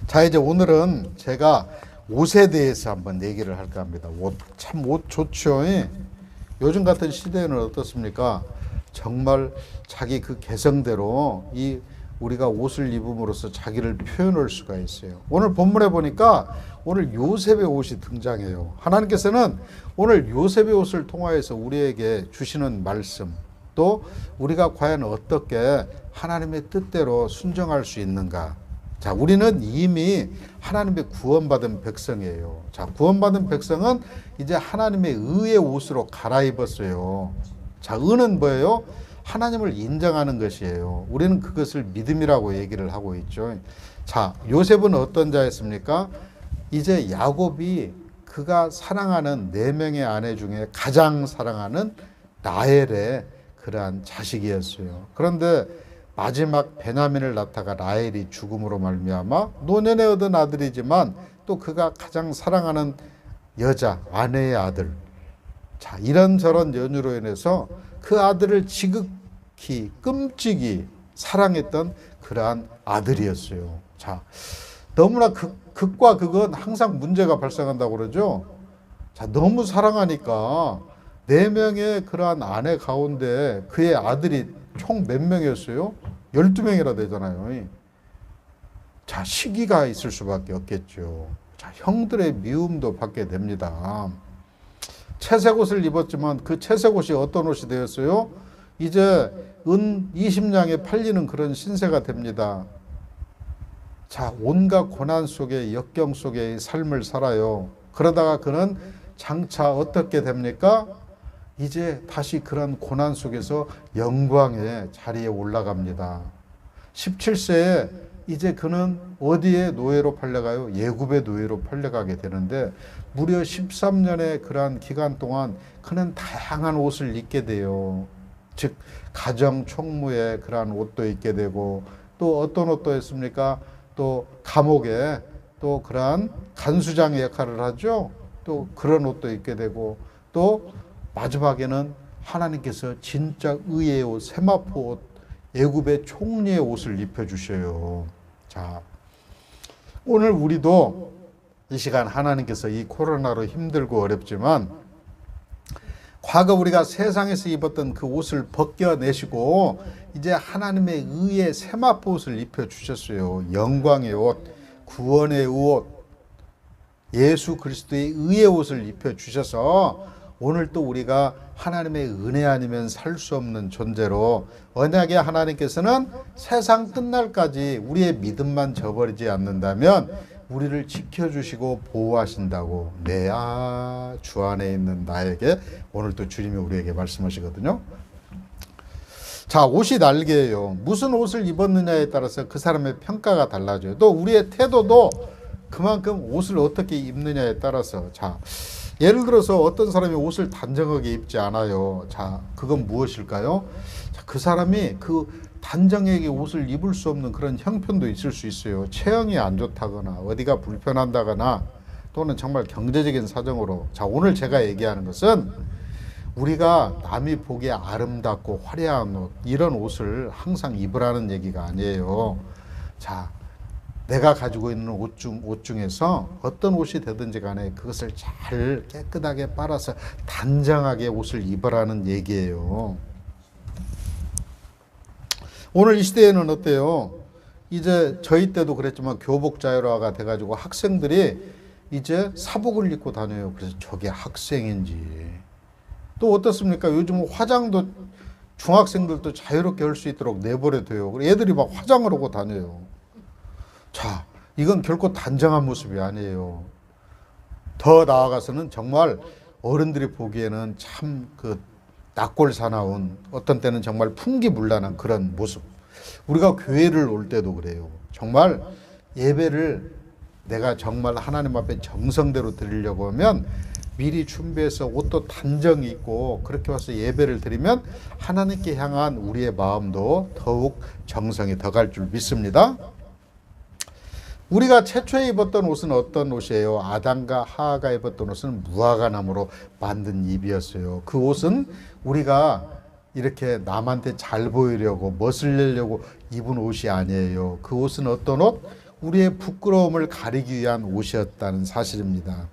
자, 이제 오늘은 제가 옷에 대해서 한번 얘기를 할까 합니다. 참 옷 좋죠. 요즘 같은 시대에는 어떻습니까? 정말 자기 그 개성대로 우리가 옷을 입음으로써 자기를 표현할 수가 있어요. 오늘 본문에 보니까 오늘 요셉의 옷이 등장해요. 하나님께서는 오늘 요셉의 옷을 통하여서 우리에게 주시는 말씀, 또 우리가 과연 어떻게 하나님의 뜻대로 순종할 수 있는가. 자, 우리는 이미 하나님의 구원받은 백성이에요. 자, 구원받은 백성은 이제 하나님의 의의 옷으로 갈아입었어요. 자, 의는 뭐예요? 하나님을 인정하는 것이에요. 우리는 그것을 믿음이라고 얘기를 하고 있죠. 자, 요셉은 어떤 자였습니까? 이제 야곱이 그가 사랑하는 4명의 아내 중에 가장 사랑하는 라헬의 그러한 자식이었어요. 그런데 마지막 베냐민을 낳다가 라헬이 죽음으로 말미암아 노년에 얻은 아들이지만 또 그가 가장 사랑하는 여자, 아내의 아들. 자, 이런저런 연유로 인해서 그 아들을 지극히 끔찍이 사랑했던 그러한 아들이었어요. 자, 너무나 극과 극은 항상 문제가 발생한다고 그러죠. 자, 너무 사랑하니까 4명의 그러한 아내 가운데 그의 아들이 총 몇 명이었어요? 12명이라 되잖아요. 자, 시기가 있을 수밖에 없겠죠. 자, 형들의 미움도 받게 됩니다. 채색 옷을 입었지만 그 채색 옷이 어떤 옷이 되었어요? 이제 은 20냥에 팔리는 그런 신세가 됩니다. 자, 온갖 고난 속에 역경 속에 삶을 살아요. 그러다가 그는 장차 어떻게 됩니까? 이제 다시 그런 고난 속에서 영광의 자리에 올라갑니다. 17세에 이제 그는 어디에 노예로 팔려가요? 예굽의 노예로 팔려가게 되는데 무려 13년의 그러한 기간 동안 그는 다양한 옷을 입게 돼요. 즉 가정 총무의 그러한 옷도 입게 되고 또 어떤 옷도 했습니까? 또 감옥에 또 그러한 간수장의 역할을 하죠. 또 그런 옷도 입게 되고 또 마지막에는 하나님께서 진짜 의의 옷, 세마포 옷, 애굽의 총리의 옷을 입혀주셔요. 자, 오늘 우리도 이 시간 하나님께서 이 코로나로 힘들고 어렵지만 과거 우리가 세상에서 입었던 그 옷을 벗겨내시고 이제 하나님의 의의 세마포 옷을 입혀주셨어요. 영광의 옷, 구원의 옷, 예수 그리스도의 의의 옷을 입혀주셔서 오늘 또 우리가 하나님의 은혜 아니면 살 수 없는 존재로 언약의 하나님께서는 세상 끝날까지 우리의 믿음만 저버리지 않는다면 우리를 지켜주시고 보호하신다고 주 안에 있는 나에게 오늘 또 주님이 우리에게 말씀하시거든요. 자, 옷이 날개예요. 무슨 옷을 입었느냐에 따라서 그 사람의 평가가 달라져요. 또 우리의 태도도 그만큼 옷을 어떻게 입느냐에 따라서 자, 예를 들어서 어떤 사람이 옷을 단정하게 입지 않아요. 자, 그건 무엇일까요? 자, 그 사람이 그 단정하게 옷을 입을 수 없는 그런 형편도 있을 수 있어요. 체형이 안 좋다거나 어디가 불편한다거나 또는 정말 경제적인 사정으로. 자, 오늘 제가 얘기하는 것은 우리가 남이 보기에 아름답고 화려한 옷, 이런 옷을 항상 입으라는 얘기가 아니에요. 자, 내가 가지고 있는 옷 중에서 어떤 옷이 되든지 간에 그것을 잘 깨끗하게 빨아서 단정하게 옷을 입으라는 얘기예요. 오늘 이 시대에는 어때요? 이제 저희 때도 그랬지만 교복 자율화가 돼가지고 학생들이 이제 사복을 입고 다녀요. 그래서 저게 학생인지. 또 어떻습니까? 요즘은 화장도 중학생들도 자유롭게 할 수 있도록 내버려둬요. 애들이 막 화장을 하고 다녀요. 자, 이건 결코 단정한 모습이 아니에요. 더 나아가서는 정말 어른들이 보기에는 참 그 낯골 사나운, 어떤 때는 정말 풍기문란한 그런 모습. 우리가 교회를 올 때도 그래요. 정말 예배를 내가 정말 하나님 앞에 정성대로 드리려고 하면 미리 준비해서 옷도 단정히 입고 그렇게 와서 예배를 드리면 하나님께 향한 우리의 마음도 더욱 정성이 더 갈 줄 믿습니다. 우리가 최초에 입었던 옷은 어떤 옷이에요? 아담과 하하가 입었던 옷은 무화과나무로 만든 입이었어요. 그 옷은 우리가 이렇게 남한테 잘 보이려고 멋을 내려고 입은 옷이 아니에요. 그 옷은 어떤 옷? 우리의 부끄러움을 가리기 위한 옷이었다는 사실입니다.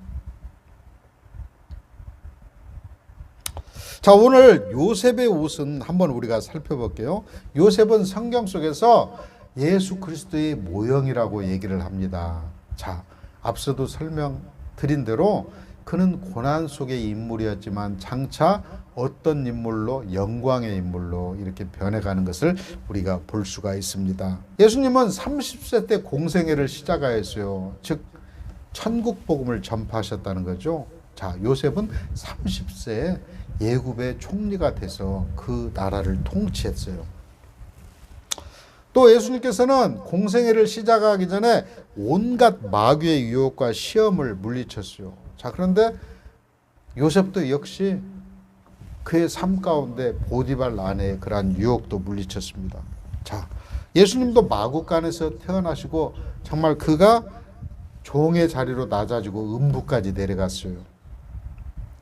자, 오늘 요셉의 옷은 한번 우리가 살펴볼게요. 요셉은 성경 속에서 예수 그리스도의 모형이라고 얘기를 합니다. 자, 앞서도 설명드린 대로 그는 고난 속의 인물이었지만 장차 어떤 인물로, 영광의 인물로 이렇게 변해가는 것을 우리가 볼 수가 있습니다. 예수님은 30세 때 공생애를 시작하였어요. 즉 천국 복음을 전파하셨다는 거죠. 자, 요셉은 30세에 예굽의 총리가 돼서 그 나라를 통치했어요. 또 예수님께서는 공생애를 시작하기 전에 온갖 마귀의 유혹과 시험을 물리쳤어요. 자, 그런데 요셉도 역시 그의 삶 가운데 보디발 아내의 그러한 유혹도 물리쳤습니다. 자, 예수님도 마구간에서 태어나시고 정말 그가 종의 자리로 낮아지고 음부까지 내려갔어요.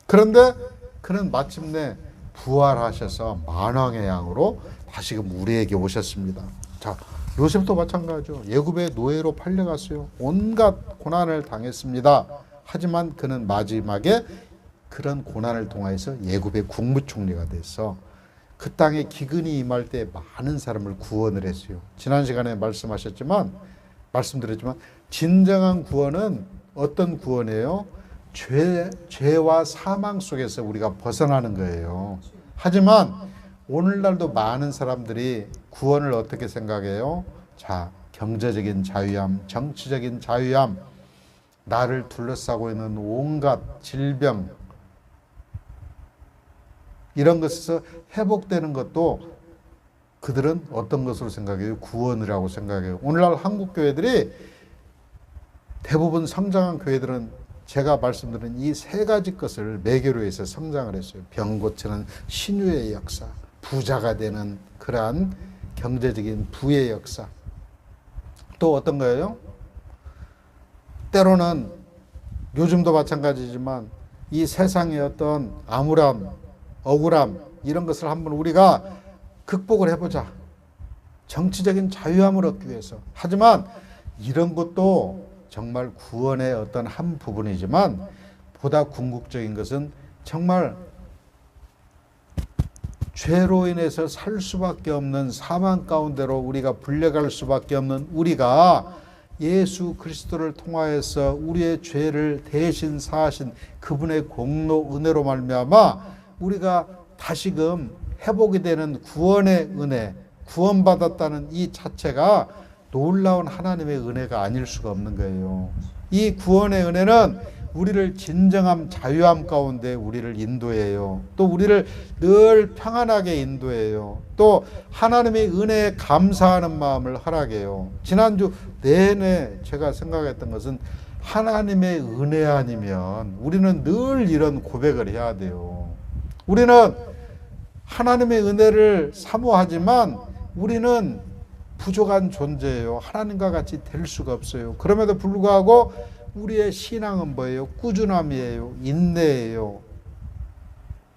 그런데 그는 마침내 부활하셔서 만왕의 양으로 다시금 우리에게 오셨습니다. 자, 요셉도 마찬가지죠. 예굽의 노예로 팔려갔어요. 온갖 고난을 당했습니다. 하지만 그는 마지막에 그런 고난을 통해서 예굽의 국무총리가 돼서 그 땅에 기근이 임할 때 많은 사람을 구원을 했어요. 지난 시간에 말씀드렸지만 진정한 구원은 어떤 구원이에요? 죄와 사망 속에서 우리가 벗어나는 거예요. 하지만 오늘날도 많은 사람들이 구원을 어떻게 생각해요? 자, 경제적인 자유함, 정치적인 자유함, 나를 둘러싸고 있는 온갖 질병, 이런 것에서 회복되는 것도 그들은 어떤 것으로 생각해요? 구원이라고 생각해요. 오늘날 한국 교회들이 대부분 성장한 교회들은 제가 말씀드린 이 세 가지 것을 매개로 해서 성장을 했어요. 병 고치는 신유의 역사, 부자가 되는 그러한 경제적인 부의 역사. 또 어떤 거예요? 때로는 요즘도 마찬가지지만 이 세상의 어떤 암울함, 억울함 이런 것을 한번 우리가 극복을 해보자. 정치적인 자유함을 얻기 위해서. 하지만 이런 것도 정말 구원의 어떤 한 부분이지만 보다 궁극적인 것은 정말 죄로 인해서 살 수밖에 없는 사망 가운데로 우리가 불려갈 수밖에 없는 우리가 예수 그리스도를 통하여서 우리의 죄를 대신 사하신 그분의 공로 은혜로 말미암아 우리가 다시금 회복이 되는 구원의 은혜, 구원받았다는 이 자체가 놀라운 하나님의 은혜가 아닐 수가 없는 거예요. 이 구원의 은혜는 우리를 진정한 자유함 가운데 우리를 인도해요. 또 우리를 늘 평안하게 인도해요. 또 하나님의 은혜에 감사하는 마음을 허락해요. 지난주 내내 제가 생각했던 것은 하나님의 은혜 아니면 우리는 늘 이런 고백을 해야 돼요. 우리는 하나님의 은혜를 사모하지만 우리는 부족한 존재예요. 하나님과 같이 될 수가 없어요. 그럼에도 불구하고 우리의 신앙은 뭐예요? 꾸준함이에요. 인내예요.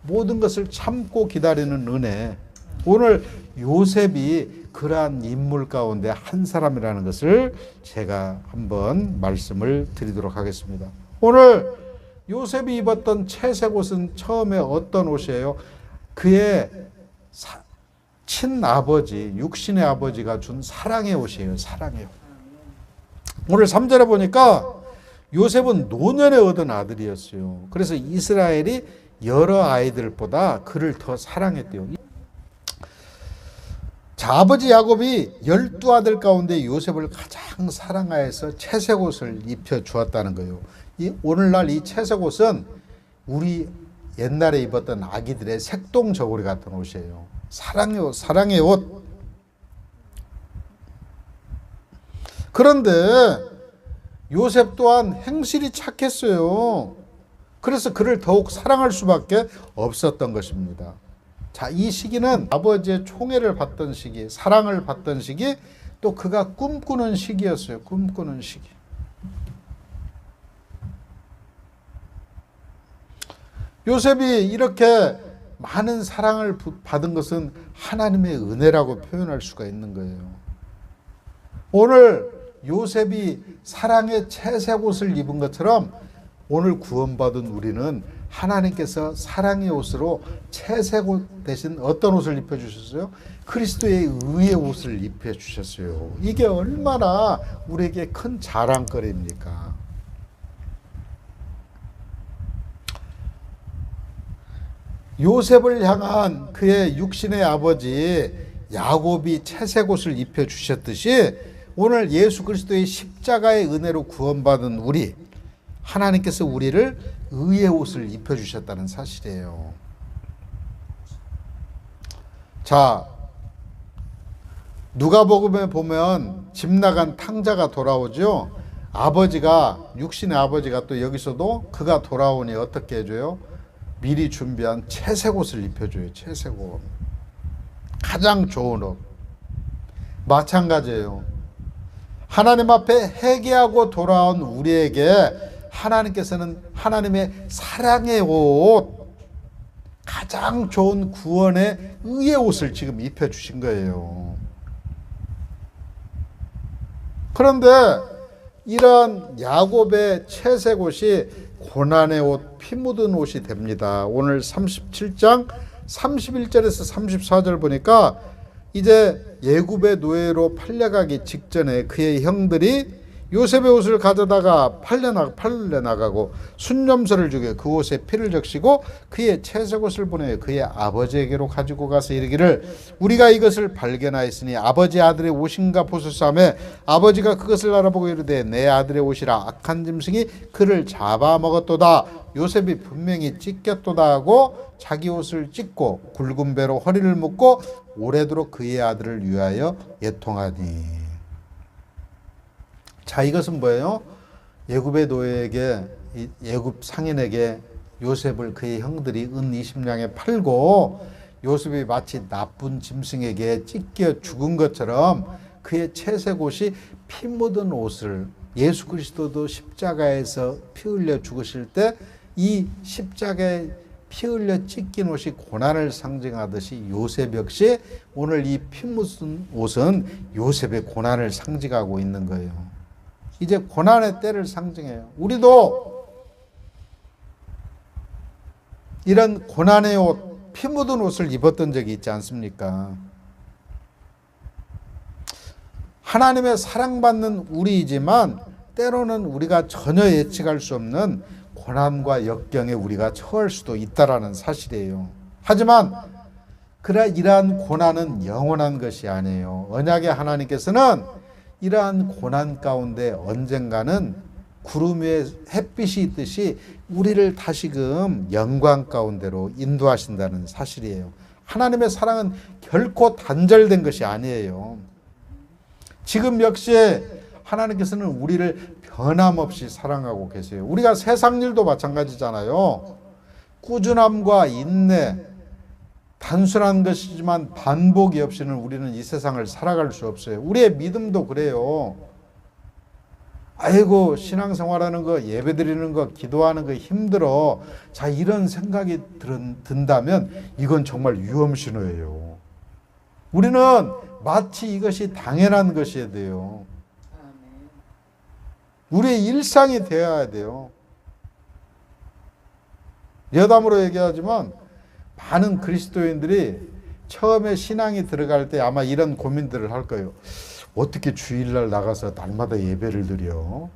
모든 것을 참고 기다리는 은혜. 오늘 요셉이 그러한 인물 가운데 한 사람이라는 것을 제가 한번 말씀을 드리도록 하겠습니다. 오늘 요셉이 입었던 채색 옷은 처음에 어떤 옷이에요? 그의 친아버지, 육신의 아버지가 준 사랑의 옷이에요. 사랑의 옷. 오늘 3절에 보니까 요셉은 노년에 얻은 아들이었어요. 그래서 이스라엘이 여러 아이들보다 그를 더 사랑했대요. 자, 아버지 야곱이 12아들 가운데 요셉을 가장 사랑하여서 채색 옷을 입혀 주었다는 거예요. 오늘날 이 채색 옷은 우리 옛날에 입었던 아기들의 색동 저고리 같은 옷이에요. 사랑의 옷, 사랑의 옷. 그런데 요셉 또한 행실이 착했어요. 그래서 그를 더욱 사랑할 수밖에 없었던 것입니다. 자, 이 시기는 아버지의 총애를 받던 시기, 사랑을 받던 시기, 또 그가 꿈꾸는 시기였어요. 꿈꾸는 시기. 요셉이 이렇게 많은 사랑을 받은 것은 하나님의 은혜라고 표현할 수가 있는 거예요. 오늘 요셉이 사랑의 채색 옷을 입은 것처럼 오늘 구원받은 우리는 하나님께서 사랑의 옷으로 채색 옷 대신 어떤 옷을 입혀주셨어요? 그리스도의 의의 옷을 입혀주셨어요. 이게 얼마나 우리에게 큰 자랑거리입니까? 요셉을 향한 그의 육신의 아버지 야곱이 채색 옷을 입혀주셨듯이 오늘 예수 그리스도의 십자가의 은혜로 구원받은 우리, 하나님께서 우리를 의의 옷을 입혀주셨다는 사실이에요. 자, 누가복음에 보면 집 나간 탕자가 돌아오죠. 아버지가, 육신의 아버지가 또 여기서도 그가 돌아오니 어떻게 해줘요? 미리 준비한 채색 옷을 입혀줘요. 채색 옷. 가장 좋은 옷. 마찬가지예요. 하나님 앞에 회개하고 돌아온 우리에게 하나님께서는 하나님의 사랑의 옷, 가장 좋은 구원의 의의 옷을 지금 입혀주신 거예요. 그런데 이런 야곱의 채색 옷이 고난의 옷, 피 묻은 옷이 됩니다. 오늘 37장 31절에서 34절 보니까 이제 예굽의 노예로 팔려가기 직전에 그의 형들이 요셉의 옷을 가져다가 팔려나가고 순념서를 주게 그 옷에 피를 적시고 그의 채색 옷을 보내 그의 아버지에게로 가지고 가서 이르기를 우리가 이것을 발견하였으니 아버지 아들의 옷인가 보소서 하며 아버지가 그것을 알아보고 이르되 내 아들의 옷이라 악한 짐승이 그를 잡아먹었도다. 요셉이 분명히 찢겼도다 하고 자기 옷을 찢고 굵은 배로 허리를 묶고 오래도록 그의 아들을 위하여 애통하니. 자, 이것은 뭐예요? 예굽의 노예에게, 예굽 상인에게 요셉을 그의 형들이 은 20냥에 팔고 요셉이 마치 나쁜 짐승에게 찢겨 죽은 것처럼 그의 채색 옷이 피 묻은 옷을, 예수 그리스도도 십자가에서 피 흘려 죽으실 때 이 십자가에 피 흘려 찢긴 옷이 고난을 상징하듯이 요셉 역시 오늘 이 피 묻은 옷은 요셉의 고난을 상징하고 있는 거예요. 이제 고난의 때를 상징해요. 우리도 이런 고난의 옷, 피 묻은 옷을 입었던 적이 있지 않습니까? 하나님의 사랑받는 우리이지만 때로는 우리가 전혀 예측할 수 없는 고난과 역경에 우리가 처할 수도 있다라는 사실이에요. 하지만 이러한 고난은 영원한 것이 아니에요. 언약의 하나님께서는 이러한 고난 가운데 언젠가는 구름 위에 햇빛이 있듯이 우리를 다시금 영광 가운데로 인도하신다는 사실이에요. 하나님의 사랑은 결코 단절된 것이 아니에요. 지금 역시 하나님께서는 우리를 변함없이 사랑하고 계세요. 우리가 세상 일도 마찬가지잖아요. 꾸준함과 인내, 단순한 것이지만 반복이 없이는 우리는 이 세상을 살아갈 수 없어요. 우리의 믿음도 그래요. 아이고, 신앙생활하는 거, 예배드리는 거, 기도하는 거 힘들어. 자, 이런 생각이 든다면 이건 정말 위험신호예요. 우리는 마치 이것이 당연한 것이어야 돼요. 우리의 일상이 되어야 돼요. 여담으로 얘기하지만 많은 그리스도인들이 처음에 신앙이 들어갈 때 아마 이런 고민들을 할 거예요. 어떻게 주일날 나가서 날마다 예배를 드려?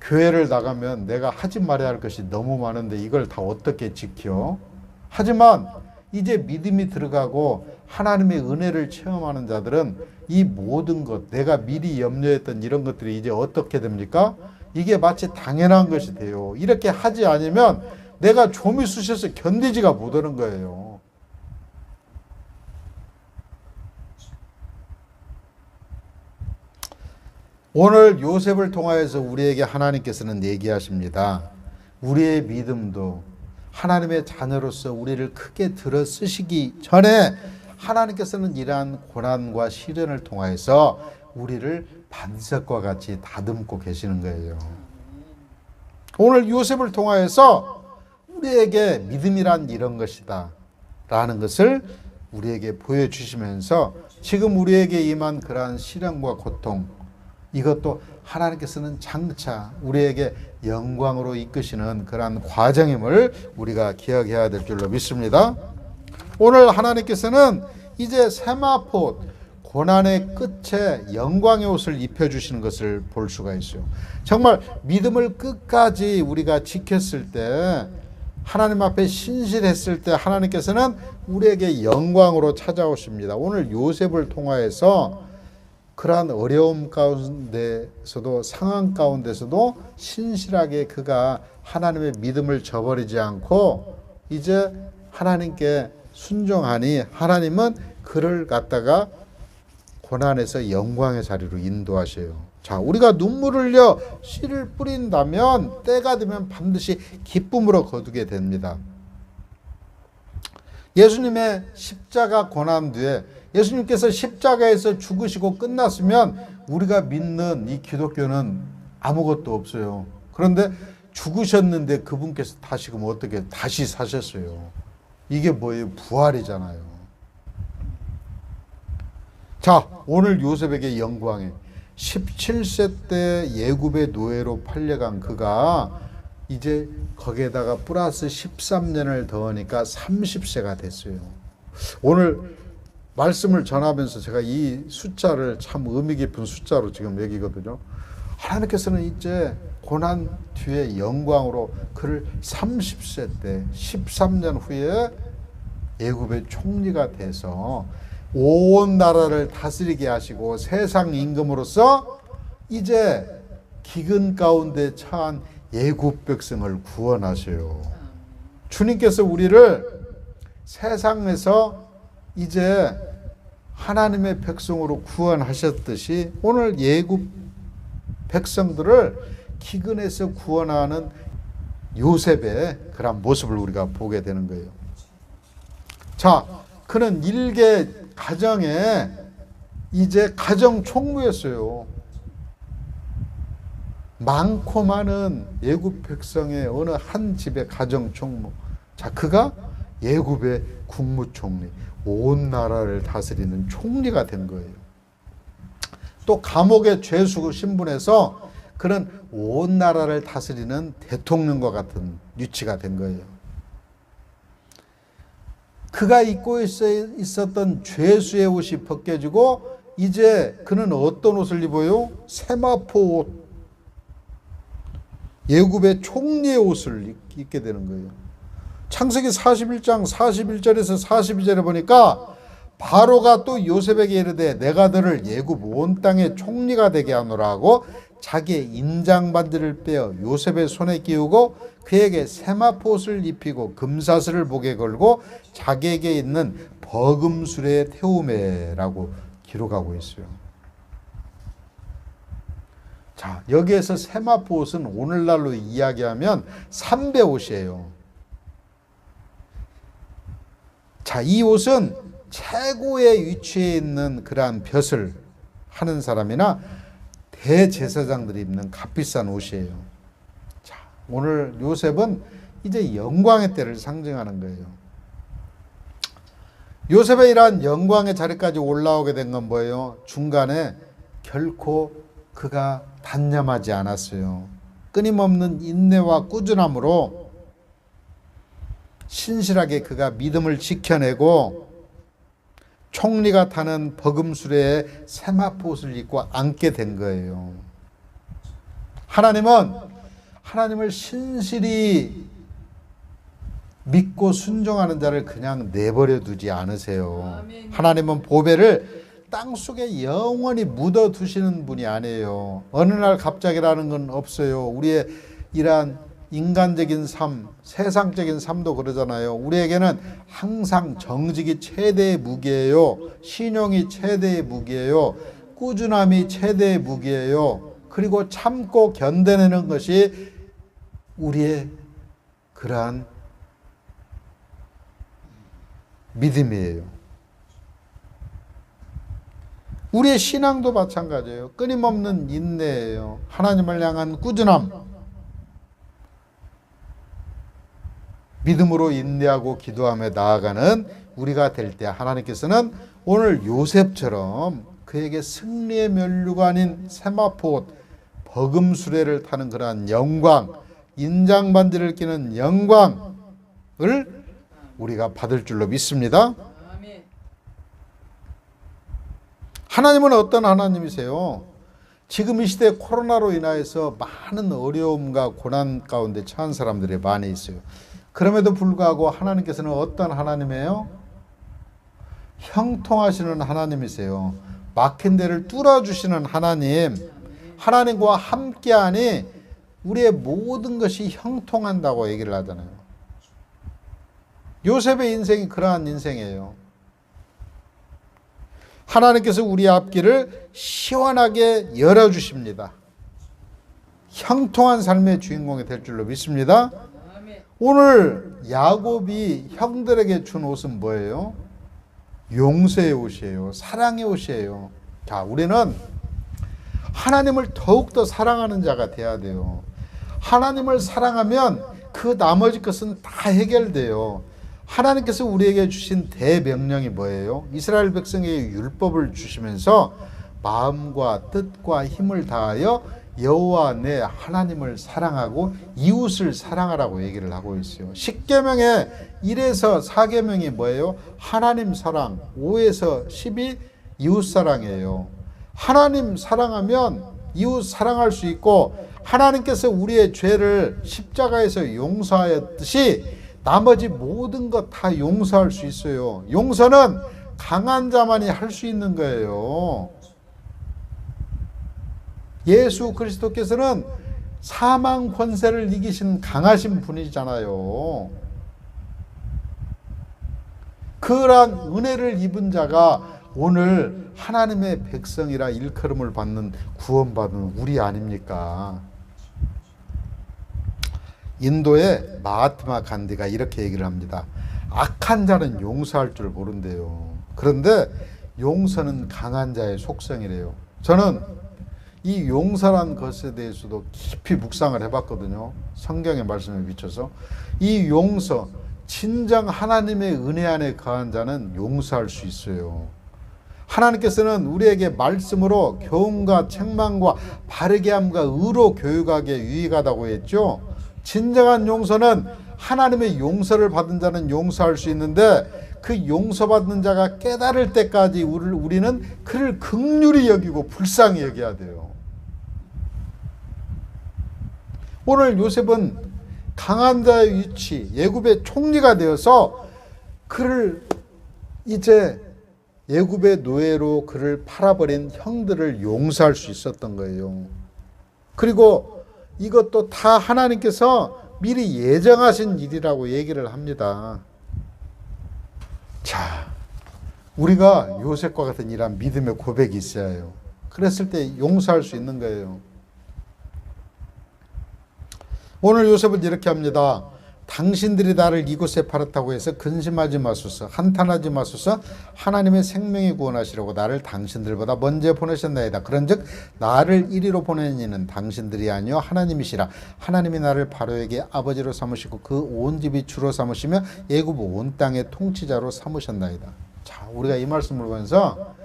교회를 나가면 내가 하지 말아야 할 것이 너무 많은데 이걸 다 어떻게 지켜? 하지만 이제 믿음이 들어가고 하나님의 은혜를 체험하는 자들은 이 모든 것, 내가 미리 염려했던 이런 것들이 이제 어떻게 됩니까? 이게 마치 당연한 것이 돼요. 이렇게 하지 않으면 내가 좀이 쑤셔서 견디지가 못하는 거예요. 오늘 요셉을 통하여서 우리에게 하나님께서는 얘기하십니다. 우리의 믿음도 하나님의 자녀로서 우리를 크게 들어 쓰시기 전에 하나님께서는 이러한 고난과 시련을 통하여서 우리를 반석과 같이 다듬고 계시는 거예요. 오늘 요셉을 통하여서 우리에게 믿음이란 이런 것이다 라는 것을 우리에게 보여주시면서 지금 우리에게 임한 그러한 시련과 고통, 이것도 하나님께서는 장차 우리에게 영광으로 이끄시는 그러한 과정임을 우리가 기억해야 될 줄로 믿습니다. 오늘 하나님께서는 이제 세마포 고난의 끝에 영광의 옷을 입혀주시는 것을 볼 수가 있어요. 정말 믿음을 끝까지 우리가 지켰을 때, 하나님 앞에 신실했을 때 하나님께서는 우리에게 영광으로 찾아오십니다. 오늘 요셉을 통하여서 그러한 어려움 가운데서도, 상황 가운데서도 신실하게 그가 하나님의 믿음을 저버리지 않고 이제 하나님께 순종하니 하나님은 그를 갖다가 고난에서 영광의 자리로 인도하셔요. 자, 우리가 눈물을 흘려 씨를 뿌린다면 때가 되면 반드시 기쁨으로 거두게 됩니다. 예수님의 십자가 고난 뒤에 예수님께서 십자가에서 죽으시고 끝났으면 우리가 믿는 이 기독교는 아무것도 없어요. 그런데 죽으셨는데 그분께서 다시금 어떻게 다시 사셨어요. 이게 뭐예요? 부활이잖아요. 자, 오늘 요셉에게 영광에 17세 때 예굽의 노예로 팔려간 그가 이제 거기에다가 플러스 13년을 더하니까 30세가 됐어요. 오늘 말씀을 전하면서 제가 이 숫자를 참 의미 깊은 숫자로 지금 여기거든요. 하나님께서는 이제 고난 뒤에 영광으로 그를 30세 때 13년 후에 애굽의 총리가 돼서 온 나라를 다스리게 하시고 세상 임금으로서 이제 기근 가운데 처한 애굽 백성을 구원하셔요. 주님께서 우리를 세상에서 이제 하나님의 백성으로 구원하셨듯이 오늘 애굽 백성들을 기근에서 구원하는 요셉의 그런 모습을 우리가 보게 되는 거예요. 자, 그는 일개 가정에 이제 가정 총무였어요. 많고 많은 애굽 백성의 어느 한 집의 가정 총무. 자, 그가 애굽의 국무총리, 온 나라를 다스리는 총리가 된 거예요. 또 감옥의 죄수 신분에서 그는 온 나라를 다스리는 대통령과 같은 위치가 된 거예요. 그가 입고 있었던 죄수의 옷이 벗겨지고 이제 그는 어떤 옷을 입어요? 세마포 옷, 애굽의 총리의 옷을 입게 되는 거예요. 창세기 41장 41절에서 42절에 보니까 바로가 또 요셉에게 이르되 내가 너를 애굽 온 땅의 총리가 되게 하노라 하고 자기의 인장반지를 빼어 요셉의 손에 끼우고 그에게 세마포옷을 입히고 금사슬을 목에 걸고 자기에게 있는 버금술에 태우매라고 기록하고 있어요. 자, 여기에서 세마포옷은 오늘날로 이야기하면 삼배옷이에요. 자, 이 옷은 최고의 위치에 있는 그러한 벼슬 하는 사람이나 대제사장들이 입는 값비싼 옷이에요. 자, 오늘 요셉은 이제 영광의 때를 상징하는 거예요. 요셉의 이러한 영광의 자리까지 올라오게 된 건 뭐예요? 중간에 결코 그가 단념하지 않았어요. 끊임없는 인내와 꾸준함으로 신실하게 그가 믿음을 지켜내고 총리가 타는 버금수레에 세마포옷을 입고 앉게 된 거예요. 하나님을 신실히 믿고 순종하는 자를 그냥 내버려 두지 않으세요. 하나님은 보배를 땅속에 영원히 묻어두시는 분이 아니에요. 어느 날 갑자기라는 건 없어요. 우리의 이러한 인간적인 삶, 세상적인 삶도 그러잖아요. 우리에게는 항상 정직이 최대의 무기예요. 신용이 최대의 무기예요. 꾸준함이 최대의 무기예요. 그리고 참고 견뎌내는 것이 우리의 그러한 믿음이에요. 우리의 신앙도 마찬가지예요. 끊임없는 인내예요. 하나님을 향한 꾸준함. 믿음으로 인내하고 기도하며 나아가는 우리가 될 때 하나님께서는 오늘 요셉처럼 그에게 승리의 면류가 아닌 세마포 버금 수레를 타는 그러한 영광, 인장반지를 끼는 영광을 우리가 받을 줄로 믿습니다. 하나님은 어떤 하나님이세요? 지금 이 시대 코로나로 인하여서 많은 어려움과 고난 가운데 처한 사람들이 많이 있어요. 그럼에도 불구하고 하나님께서는 어떤 하나님이에요? 형통하시는 하나님이세요. 막힌 데를 뚫어주시는 하나님. 하나님과 함께하니 우리의 모든 것이 형통한다고 얘기를 하잖아요. 요셉의 인생이 그러한 인생이에요. 하나님께서 우리 앞길을 시원하게 열어주십니다. 형통한 삶의 주인공이 될 줄로 믿습니다. 오늘 야곱이 형들에게 준 옷은 뭐예요? 용서의 옷이에요. 사랑의 옷이에요. 자, 우리는 하나님을 더욱더 사랑하는 자가 돼야 돼요. 하나님을 사랑하면 그 나머지 것은 다 해결돼요. 하나님께서 우리에게 주신 대명령이 뭐예요? 이스라엘 백성에게 율법을 주시면서 마음과 뜻과 힘을 다하여 여호와 내 하나님을 사랑하고 이웃을 사랑하라고 얘기를 하고 있어요. 10계명의 1에서 4계명이 뭐예요? 하나님 사랑, 5에서 10이 이웃 사랑이에요. 하나님 사랑하면 이웃 사랑할 수 있고, 하나님께서 우리의 죄를 십자가에서 용서하였듯이 나머지 모든 것 다 용서할 수 있어요. 용서는 강한 자만이 할 수 있는 거예요. 예수 그리스도께서는 사망 권세를 이기신 강하신 분이잖아요. 그러한 은혜를 입은 자가 오늘 하나님의 백성이라 일컬음을 받는, 구원받은 우리 아닙니까? 인도의 마하트마 간디가 이렇게 얘기를 합니다. 악한 자는 용서할 줄 모른대요. 그런데 용서는 강한 자의 속성이래요. 저는 이 용서란 것에 대해서도 깊이 묵상을 해봤거든요. 성경의 말씀에 비춰서. 이 용서, 진정 하나님의 은혜 안에 거한 자는 용서할 수 있어요. 하나님께서는 우리에게 말씀으로 교훈과 책망과 바르게 함과 의로 교육하기에 유익하다고 했죠. 진정한 용서는 하나님의 용서를 받은 자는 용서할 수 있는데, 그 용서받는 자가 깨달을 때까지 우리는 그를 긍휼히 여기고 불쌍히 여겨야 돼요. 오늘 요셉은 강한 자의 위치, 애굽의 총리가 되어서 그를 이제 애굽의 노예로 그를 팔아버린 형들을 용서할 수 있었던 거예요. 그리고 이것도 다 하나님께서 미리 예정하신 일이라고 얘기를 합니다. 자, 우리가 요셉과 같은 이런 믿음의 고백이 있어야 해요. 그랬을 때 용서할 수 있는 거예요. 오늘 요셉은 이렇게 합니다. 당신들이 나를 이곳에 팔았다고 해서 근심하지 마소서, 한탄하지 마소서. 하나님의 생명이 구원하시려고 나를 당신들보다 먼저 보내셨나이다. 그런즉 나를 이리로 보낸 이는 당신들이 아니요 하나님이시라. 하나님이 나를 바로에게 아버지로 삼으시고 그 온 집이 주로 삼으시며 애굽 온 땅의 통치자로 삼으셨나이다. 자, 우리가 이 말씀을 보면서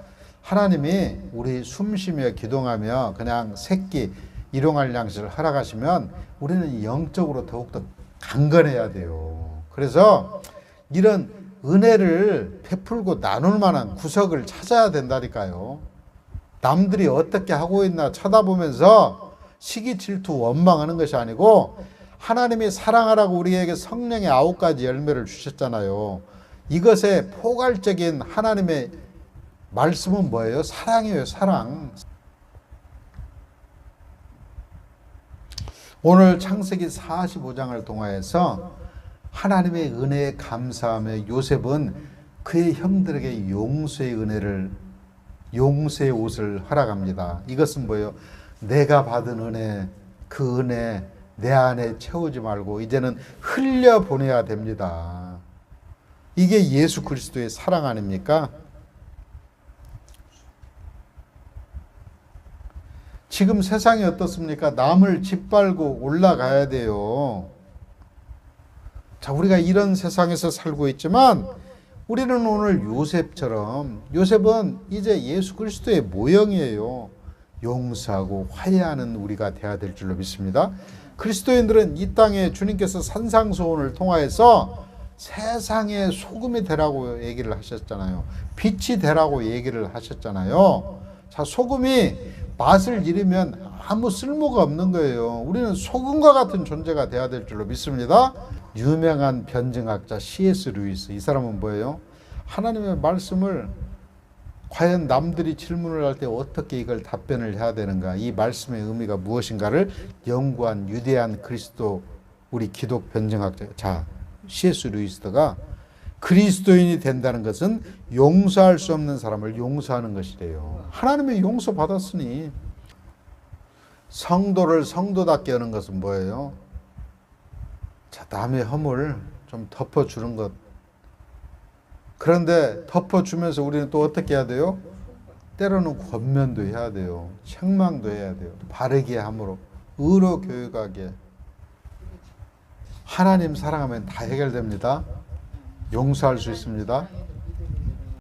하나님이 우리 숨쉬며 기도하며 그냥 새끼 일용할 양식을 허락하시면 우리는 영적으로 더욱더 강건해야 돼요. 그래서 이런 은혜를 베풀고 나눌 만한 구석을 찾아야 된다니까요. 남들이 어떻게 하고 있나 쳐다보면서 시기 질투 원망하는 것이 아니고, 하나님이 사랑하라고 우리에게 성령의 9가지 열매를 주셨잖아요. 이것의 포괄적인 하나님의 말씀은 뭐예요? 사랑이에요. 사랑. 오늘 창세기 45장을 통하여서 하나님의 은혜에 감사하며 요셉은 그의 형들에게 용서의 은혜를, 용서의 옷을 허락합니다. 이것은 뭐예요? 내가 받은 은혜, 그 은혜 내 안에 채우지 말고 이제는 흘려보내야 됩니다. 이게 예수 그리스도의 사랑 아닙니까? 지금 세상이 어떻습니까? 남을 짓밟고 올라가야 돼요. 자, 우리가 이런 세상에서 살고 있지만 우리는 오늘 요셉처럼, 요셉은 이제 예수 그리스도의 모형이에요. 용서하고 화해하는 우리가 되어야 될 줄로 믿습니다. 그리스도인들은 이 땅에 주님께서 산상수훈을 통하여서 세상의 소금이 되라고 얘기를 하셨잖아요. 빛이 되라고 얘기를 하셨잖아요. 자, 소금이 맛을 잃으면 아무 쓸모가 없는 거예요. 우리는 소금과 같은 존재가 되어야 될 줄로 믿습니다. 유명한 변증학자 C.S. 루이스, 이 사람은 뭐예요? 하나님의 말씀을 과연 남들이 질문을 할 때 어떻게 이걸 답변을 해야 되는가, 이 말씀의 의미가 무엇인가를 연구한 위대한 그리스도 우리 기독 변증학자 자 C.S. 루이스가 그리스도인이 된다는 것은 용서할 수 없는 사람을 용서하는 것이래요. 하나님의 용서 받았으니 성도를 성도답게 하는 것은 뭐예요? 자, 남의 허물 좀 덮어주는 것. 그런데 덮어주면서 우리는 또 어떻게 해야 돼요? 때로는 권면도 해야 돼요. 책망도 해야 돼요. 바르게 함으로, 의로 교육하게. 하나님 사랑하면 다 해결됩니다. 용서할 수 있습니다.